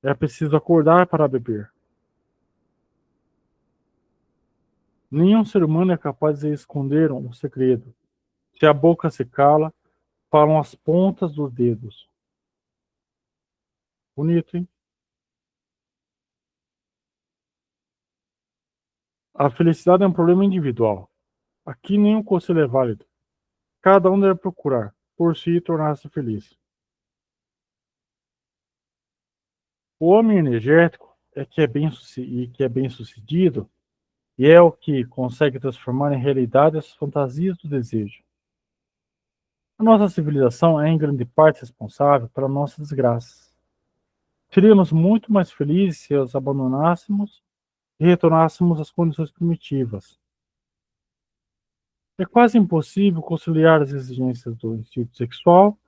É preciso acordar para beber. Nenhum ser humano é capaz de esconder um segredo. Se a boca se cala, falam as pontas dos dedos. Bonito, hein? A felicidade é um problema individual. Aqui nenhum conselho é válido. Cada um deve procurar, por si, tornar-se feliz. O homem energético é que é bem sucedido e é o que consegue transformar em realidade as fantasias do desejo. A nossa civilização é em grande parte responsável pela nossa desgraça. Seríamos muito mais felizes se as abandonássemos e retornássemos às condições primitivas. É quase impossível conciliar as exigências do instinto sexual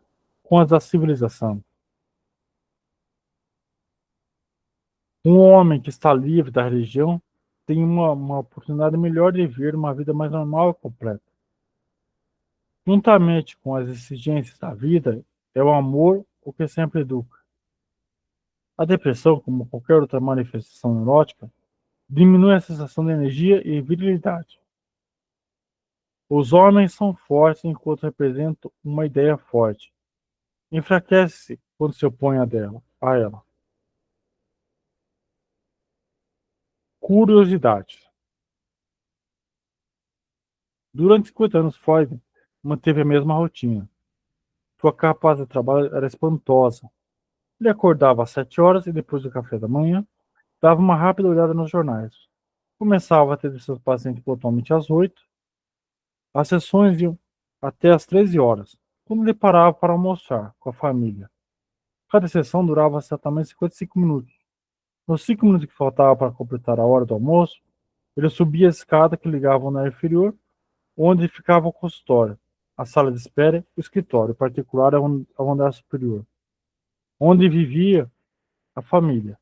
com as da civilização. Um homem que está livre da religião tem uma oportunidade melhor de viver uma vida mais normal e completa. Juntamente com as exigências da vida, é o amor o que sempre educa. A depressão, como qualquer outra manifestação neurótica, diminui a sensação de energia e virilidade. Os homens são fortes enquanto representam uma ideia forte. Enfraquece-se quando se opõe a ela. Curiosidade. Durante 50 anos, Freud manteve a mesma rotina. Sua capacidade de trabalho era espantosa. Ele acordava às 7 horas e depois do café da manhã, dava uma rápida olhada nos jornais. Começava a atender seus pacientes pontualmente às 8. As sessões iam até às 13 horas, quando ele parava para almoçar com a família. Cada sessão durava exatamente 55 minutos. Nos 5 minutos que faltavam para completar a hora do almoço, ele subia a escada que ligava ao andar inferior, onde ficava o consultório, a sala de espera e o escritório particular ao andar superior, onde vivia a família.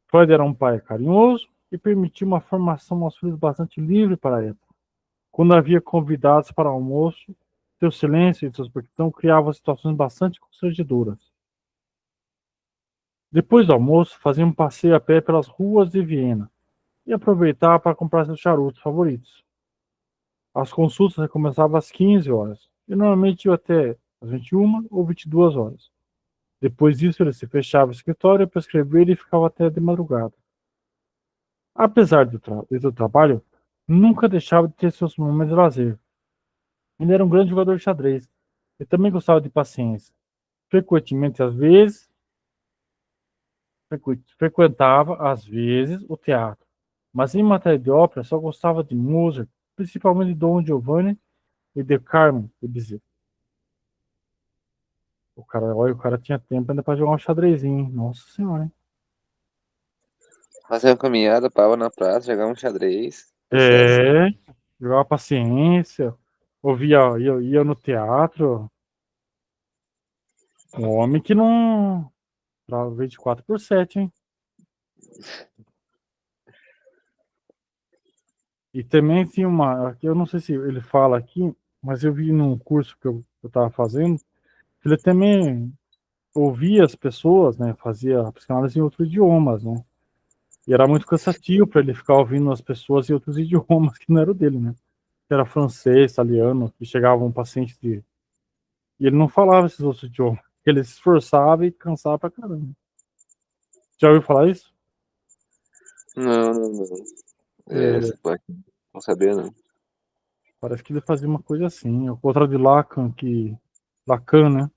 Freud era um pai carinhoso e permitia uma formação aos filhos bastante livre para a época. Quando havia convidados para almoço, seu silêncio e sua expressão criavam situações bastante constrangedoras. Depois do almoço, fazia um passeio a pé pelas ruas de Viena e aproveitava para comprar seus charutos favoritos. As consultas recomeçavam às 15 horas e normalmente iam até às 21 ou 22 horas. Depois disso, ele se fechava o escritório para escrever e ficava até de madrugada. Apesar do trabalho, nunca deixava de ter seus momentos de lazer. Ele era um grande jogador de xadrez e também gostava de paciência. Frequentava, às vezes, o teatro, mas em matéria de ópera só gostava de Mozart, principalmente de Dom Giovanni e de Carmen de Bizet. O cara tinha tempo ainda para jogar um xadrezinho, hein? Nossa senhora, hein? Fazer uma caminhada, parava na praça, jogar um xadrez. Sucesso. É, jogava paciência, ia no teatro. Um homem que não. Pra 24/7, hein? E também tinha eu não sei se ele fala aqui, mas eu vi num curso que eu estava fazendo, que ele também ouvia as pessoas, né? Fazia a psicanálise em outros idiomas, né? E era muito cansativo para ele ficar ouvindo as pessoas em outros idiomas que não era o dele, né? Que era francês, italiano, que chegava um paciente de. E ele não falava esses outros idiomas. Ele se esforçava e cansava pra caramba. Já ouviu falar isso? Não, não, não. É, Essa parte não sabia, não. parece que ele fazia uma coisa assim. Ao contrário de Lacan, né?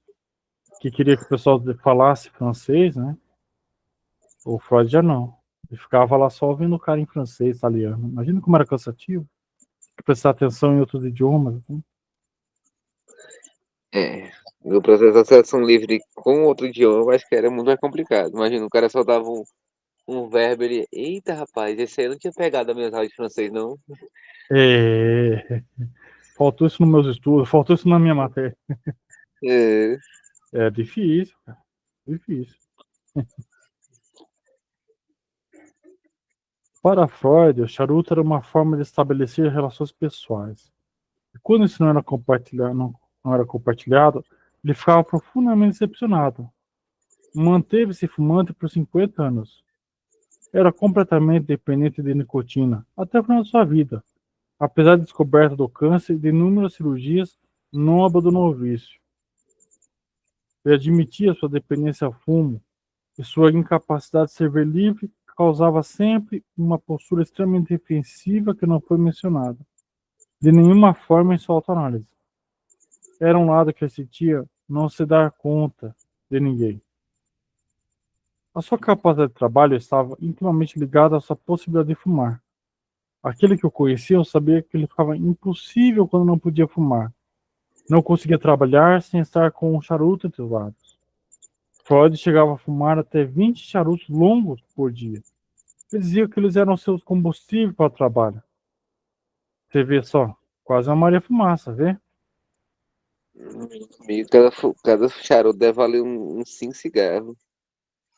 Que queria que o pessoal falasse francês, né? O Freud já não. Ele ficava lá só ouvindo o cara em francês, italiano. Imagina como era cansativo. Prestar atenção em outros idiomas. Assim. É. No processo de associação livre com outro idioma, eu acho que era muito mais complicado. Imagina, o cara só dava um verbo, ele. Eita, rapaz, esse aí eu não tinha pegado a minha aula de francês, não. É, faltou isso nos meus estudos, faltou isso na minha matéria. É. É difícil, cara. Difícil. Para Freud, o charuto era uma forma de estabelecer relações pessoais. E quando isso não era compartilhado, ele ficava profundamente decepcionado. Manteve-se fumante por 50 anos. Era completamente dependente de nicotina, até o final de sua vida. Apesar da descoberta do câncer e de inúmeras cirurgias, não abandonou o vício. Ele admitia sua dependência ao fumo e sua incapacidade de ser livre causava sempre uma postura extremamente defensiva que não foi mencionada, de nenhuma forma em sua autoanálise. Era um lado que ele sentia não se dar conta de ninguém. A sua capacidade de trabalho estava intimamente ligada à sua possibilidade de fumar. Aquele que o conhecia sabia que ele ficava impossível quando não podia fumar. Não conseguia trabalhar sem estar com um charuto entre os lábios. Freud chegava a fumar até 20 charutos longos por dia. Ele dizia que eles eram seus combustíveis para o trabalho. Você vê só, quase uma Maria Fumaça, vê? E cada charuto deve valer uns 5 cigarros.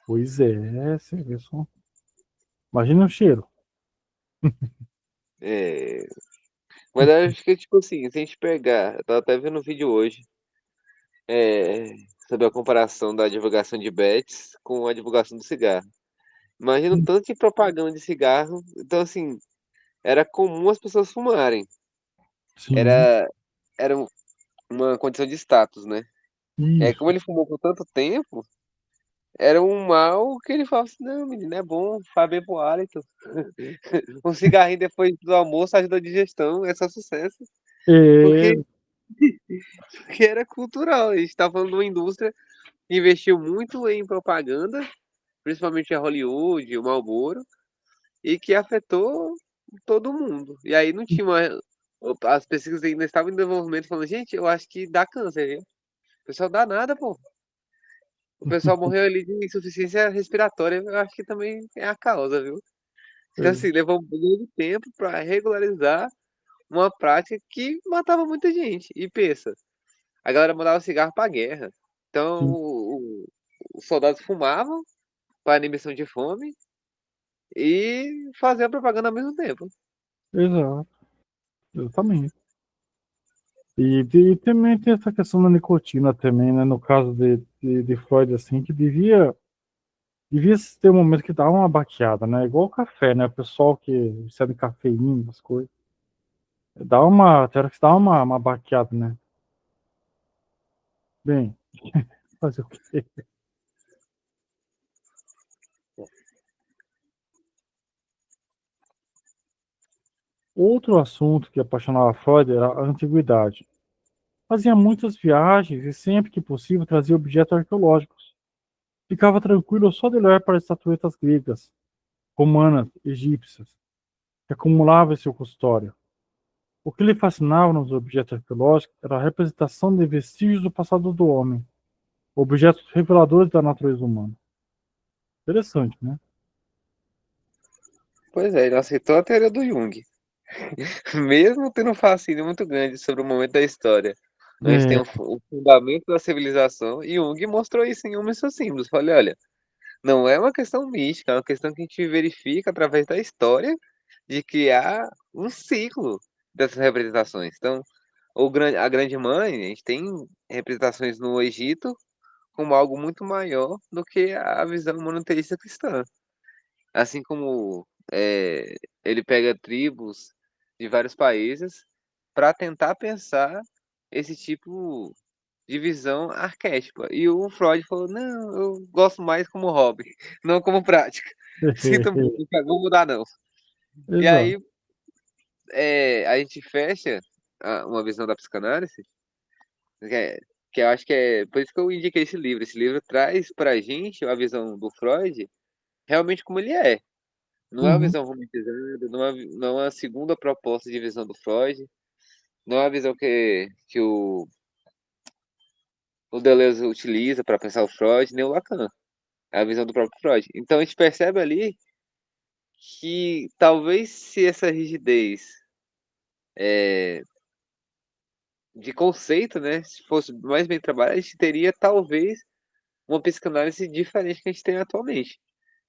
Pois é, você vê só. Imagina o cheiro. É. Mas eu acho que, tipo assim, se a gente pegar. Eu tava até vendo um vídeo hoje. É, sobre a comparação da divulgação de bets com a divulgação do cigarro. Imagina o tanto de propaganda de cigarro. Então, assim, era comum as pessoas fumarem. Sim, Era, era uma condição de status, né? É, como isso. ele fumou por tanto tempo, era um mal que ele falava assim, não, menino, é bom, faz bem pro hálito. Um cigarrinho depois do almoço ajuda a digestão, é só sucesso. É, Porque, porque era cultural. A gente tá falando de uma indústria que investiu muito em propaganda, principalmente a Hollywood, o Marlboro, e que afetou todo mundo. E aí não tinha uma. As pesquisas ainda estavam em desenvolvimento, falando, gente, eu acho que dá câncer, viu? O pessoal dá nada, pô. O pessoal morreu ali de insuficiência respiratória, eu acho que também é a causa, viu? Então, é, assim, levou um pouco de tempo para regularizar uma prática que matava muita gente. E pensa, a galera mandava cigarro pra guerra. Então, sim, os soldados fumavam para inibição de fome e faziam propaganda ao mesmo tempo. exato, exatamente. E também tem essa questão da nicotina também, né? No caso de Freud, assim, que devia ter um momento que dá uma baqueada, né? Igual o café, né? O pessoal que recebe cafeína, as coisas. Tem hora que dá uma baqueada, né? Bem, fazer o quê? Outro assunto que apaixonava Freud era a antiguidade. Fazia muitas viagens e sempre que possível trazia objetos arqueológicos. Ficava tranquilo só de olhar para as estatuetas gregas, romanas, egípcias, que acumulava em seu consultório. O que lhe fascinava nos objetos arqueológicos era a representação de vestígios do passado do homem, objetos reveladores da natureza humana. Interessante, né? Pois é, ele aceitou a teoria do Jung. Mesmo tendo um fascínio muito grande sobre o momento da história, onde tem É, o fundamento da civilização, e Jung mostrou isso em um dos seus símbolos. Falei, olha, não é uma questão mística, é uma questão que a gente verifica através da história de criar um ciclo dessas representações. Então, a Grande Mãe, a gente tem representações no Egito como algo muito maior do que a visão monoteísta cristã. Assim como ele pega tribos de vários países para tentar pensar esse tipo de visão arquétipa. E o Freud falou: não, eu gosto mais como hobby, não como prática. Sinto muito, não vou mudar não. E exato. aí a gente fecha uma visão da psicanálise, que, que eu acho que é por isso que eu indiquei esse livro. Esse livro traz para a gente a visão do Freud realmente como ele é. Não é uma Uhum. visão romantizada, não é uma segunda proposta de visão do Freud, não é a visão que o Deleuze utiliza para pensar o Freud, nem o Lacan. É a visão do próprio Freud. Então a gente percebe ali que talvez se essa rigidez de conceito, né, se fosse mais bem trabalhada, a gente teria talvez uma psicanálise diferente que a gente tem atualmente,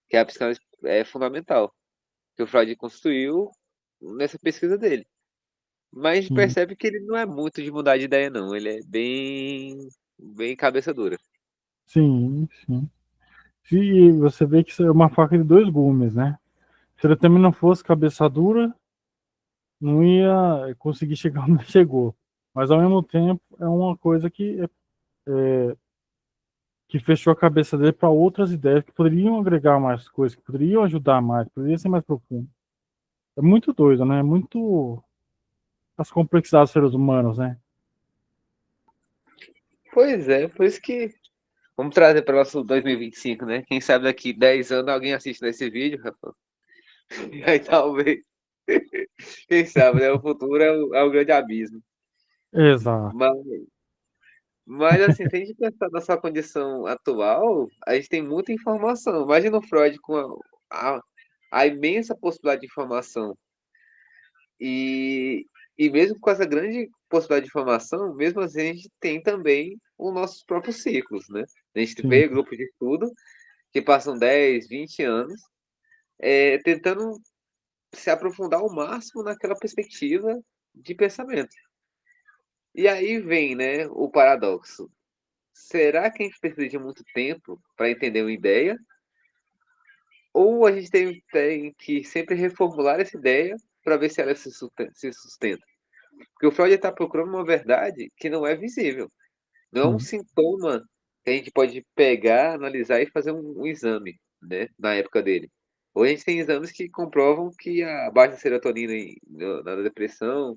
que é a psicanálise fundamental, que o Freud construiu nessa pesquisa dele. Mas Sim, percebe que ele não é muito de mudar de ideia, não. Ele é bem cabeça dura. sim, sim. E você vê que isso é uma faca de dois gumes, né? Se ele também não fosse cabeça dura, não ia conseguir chegar onde chegou. Mas ao mesmo tempo é uma coisa que fechou a cabeça dele para outras ideias que poderiam agregar mais coisas, que poderiam ajudar mais, poderia ser mais profundo. É muito doido, né? É muito as complexidades dos seres humanos, né? Pois é, por isso que vamos trazer para o nosso 2025, né? Quem sabe daqui 10 anos alguém assiste nesse vídeo, rapaz. E aí talvez, quem sabe, né? O futuro é o grande abismo. Exato. Mas, mas assim, se a gente pensar na sua condição atual, a gente tem muita informação. Imagina o Freud com a imensa possibilidade de informação. E, e mesmo com essa grande possibilidade de informação, mesmo assim a gente tem também os nossos próprios ciclos, né? A gente Sim, vê grupos de estudo que passam 10, 20 anos tentando se aprofundar ao máximo naquela perspectiva de pensamento. E aí vem, né, o paradoxo. Será que a gente precisa de muito tempo para entender uma ideia? Ou a gente tem que sempre reformular essa ideia para ver se ela se sustenta? Porque o Freud está procurando uma verdade que não é visível. Não é um sim, sintoma que a gente pode pegar, analisar e fazer um exame, né? Na época dele. Hoje a gente tem exames que comprovam que a baixa serotonina na depressão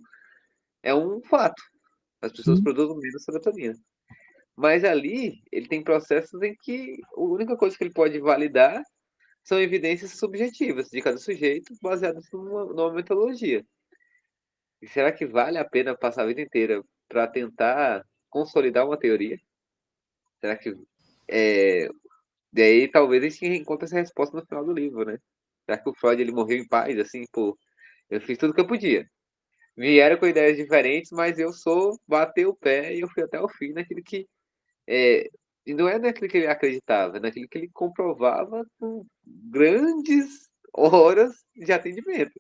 é um fato. As pessoas sim, produzem menos serotonina. Mas ali ele tem processos em que a única coisa que ele pode validar são evidências subjetivas de cada sujeito, baseadas numa metodologia. E será que vale a pena passar a vida inteira para tentar consolidar uma teoria? Será que daí talvez a gente encontre essa resposta no final do livro, né? Será que o Freud ele morreu em paz, assim, pô, eu fiz tudo que eu podia. Vieram com ideias diferentes, mas eu batei o pé e eu fui até o fim naquilo que é, e não é naquilo que ele acreditava, é naquilo que ele comprovava com grandes horas de atendimento.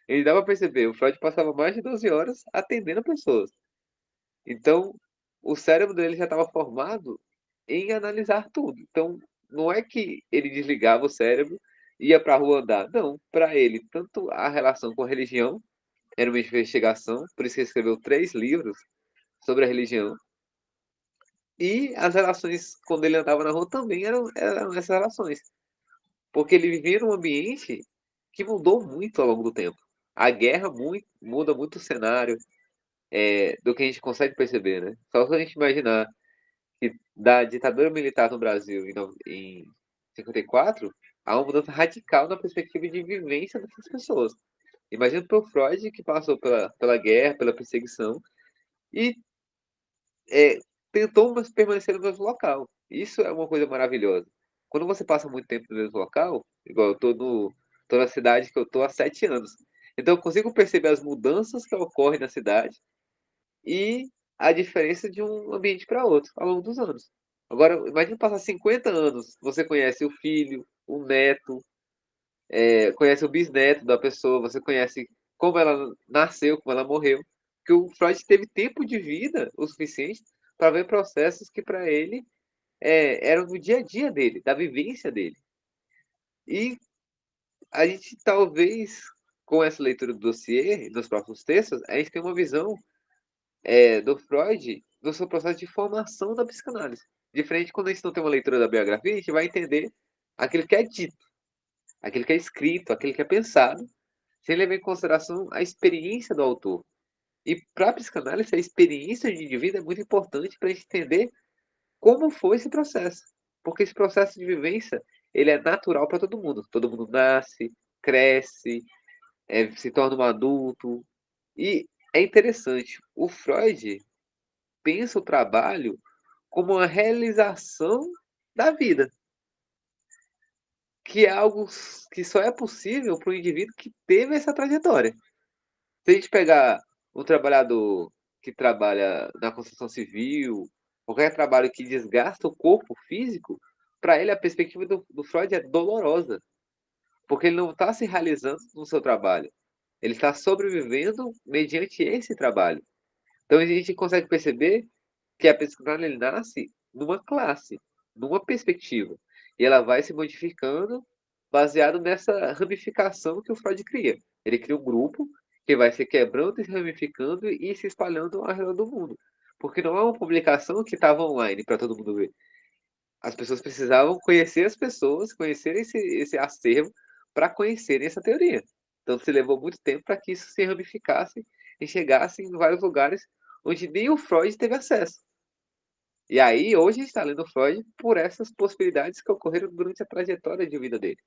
Ele dava para perceber, o Freud passava mais de 12 horas atendendo pessoas. Então, o cérebro dele já estava formado em analisar tudo. Então, não é que ele desligava o cérebro e ia para a rua andar. Não, para ele, tanto a relação com a religião era uma investigação, por isso ele escreveu 3 livros sobre a religião. E as relações, quando ele andava na rua, também eram essas relações. Porque ele vivia num ambiente que mudou muito ao longo do tempo. A guerra muda muito o cenário do que a gente consegue perceber, né? Só se a gente imaginar que da ditadura militar no Brasil em 54, há uma mudança radical na perspectiva de vivência dessas pessoas. Imagina para o Freud, que passou pela guerra, pela perseguição, e é, tentou permanecer no mesmo local. Isso é uma coisa maravilhosa. Quando você passa muito tempo no mesmo local, igual eu tô na cidade que eu tô há 7 anos. Então eu consigo perceber as mudanças que ocorrem na cidade e a diferença de um ambiente para outro ao longo dos anos. Agora, imagine passar 50 anos, você conhece o filho, o neto, conhece o bisneto da pessoa, você conhece como ela nasceu, como ela morreu. Que o Freud teve tempo de vida o suficiente para ver processos que para ele eram do dia a dia dele, da vivência dele. E a gente talvez, com essa leitura do dossiê, dos próprios textos, a gente tem uma visão do Freud no seu processo de formação da psicanálise. Diferente quando a gente não tem uma leitura da biografia, a gente vai entender aquilo que é dito, aquilo que é escrito, aquilo que é pensado, sem levar em consideração a experiência do autor. E para a psicanálise, a experiência de indivíduo é muito importante para a gente entender como foi esse processo. Porque esse processo de vivência, ele é natural para todo mundo. Todo mundo nasce, cresce, se torna um adulto. E é interessante, o Freud pensa o trabalho como uma realização da vida, que é algo que só é possível para o indivíduo que teve essa trajetória. Se a gente pegar um trabalhador que trabalha na construção civil, qualquer trabalho que desgasta o corpo físico, para ele a perspectiva do Freud é dolorosa, porque ele não está se realizando no seu trabalho, ele está sobrevivendo mediante esse trabalho. Então a gente consegue perceber que a psicanálise nasce numa classe, numa perspectiva, e ela vai se modificando baseado nessa ramificação que o Freud cria. Ele cria um grupo que vai se quebrando e se ramificando e se espalhando ao redor do mundo. Porque não é uma publicação que estava online para todo mundo ver. As pessoas precisavam conhecer as pessoas, conhecer esse acervo para conhecerem essa teoria. Então se levou muito tempo para que isso se ramificasse e chegasse em vários lugares onde nem o Freud teve acesso. E aí, hoje, a gente está lendo Freud por essas possibilidades que ocorreram durante a trajetória de vida dele.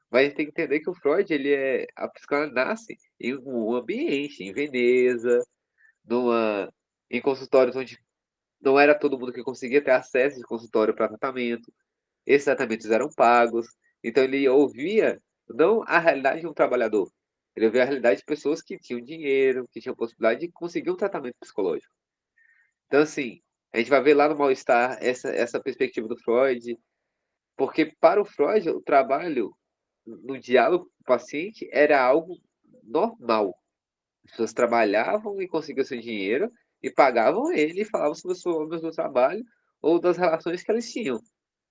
Mas a gente tem que entender que o Freud, a psicanálise nasce em um ambiente, em Veneza, em consultórios onde não era todo mundo que conseguia ter acesso de consultório para tratamento. Esses tratamentos eram pagos. Então ele ouvia não a realidade de um trabalhador, ele ouvia a realidade de pessoas que tinham dinheiro, que tinham possibilidade de conseguir um tratamento psicológico. Então, assim, a gente vai ver lá no Mal-Estar essa perspectiva do Freud, porque para o Freud, o trabalho no diálogo com o paciente era algo normal. As pessoas trabalhavam e conseguiam seu dinheiro e pagavam ele e falavam sobre os problemas do trabalho ou das relações que eles tinham.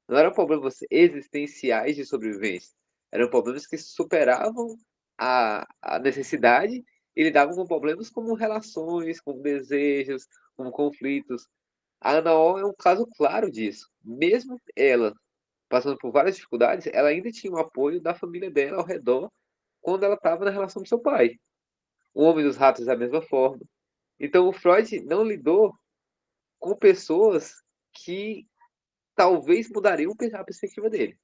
Não eram problemas existenciais de sobrevivência. Eram problemas que superavam a necessidade e lidavam com problemas como relações, como desejos, como conflitos. A Ana O é um caso claro disso. Mesmo ela passando por várias dificuldades, ela ainda tinha o apoio da família dela ao redor quando ela estava na relação com seu pai. O Homem dos Ratos da mesma forma. Então o Freud não lidou com pessoas que talvez mudariam a perspectiva dele.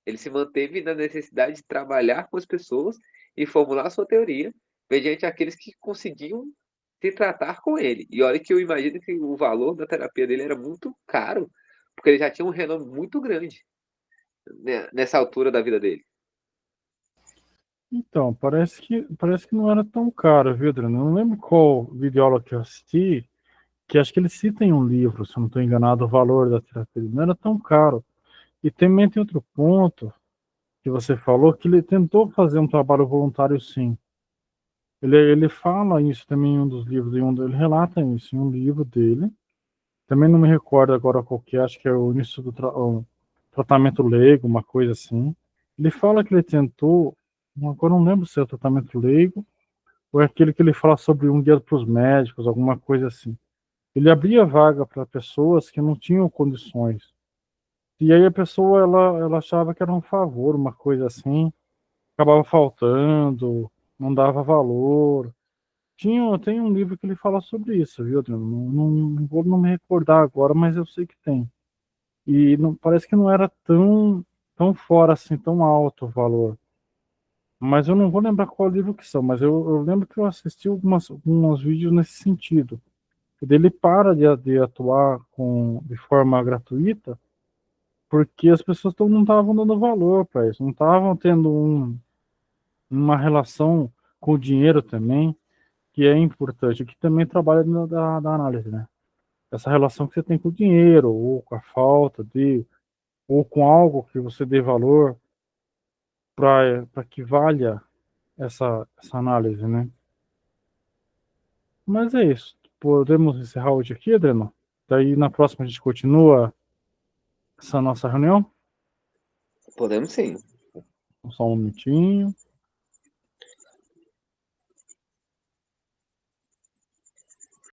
Ele se manteve na necessidade de trabalhar com as pessoas e formular sua teoria mediante aqueles que conseguiam se tratar com ele. E olha que eu imagino que o valor da terapia dele era muito caro, porque ele já tinha um renome muito grande, né, nessa altura da vida dele. Então, parece que não era tão caro, viu, Adriano? Eu não lembro qual videoaula que eu assisti, que acho que ele cita em um livro, se eu não estou enganado, o valor da terapia. Não era tão caro. E também tem outro ponto que você falou, que ele tentou fazer um trabalho voluntário, sim. Ele fala isso também em um dos livros, ele relata isso em um livro dele. Também não me recordo agora qual que é, acho que é o início do o tratamento leigo, uma coisa assim. Ele fala que ele tentou, agora não lembro se é o tratamento leigo, ou é aquele que ele fala sobre um guia para os médicos, alguma coisa assim. Ele abria vaga para pessoas que não tinham condições. E aí a pessoa, ela achava que era um favor, uma coisa assim, acabava faltando, não dava valor. Tem um livro que ele fala sobre isso, viu, Adriano? Não vou não me recordar agora, mas eu sei que tem. E não, parece que não era tão fora assim, tão alto o valor. Mas eu não vou lembrar qual livro que são, mas eu lembro que eu assisti alguns vídeos nesse sentido. Ele para de atuar de forma gratuita porque as pessoas não estavam dando valor para isso, não estavam tendo uma relação com o dinheiro também, que é importante, que também trabalha da análise, né? Essa relação que você tem com o dinheiro, ou com a falta de, ou com algo que você dê valor para que valha essa análise, né? Mas é isso. Podemos encerrar hoje aqui, Adriano? Daí na próxima a gente continua essa nossa reunião. Podemos sim. Só um minutinho.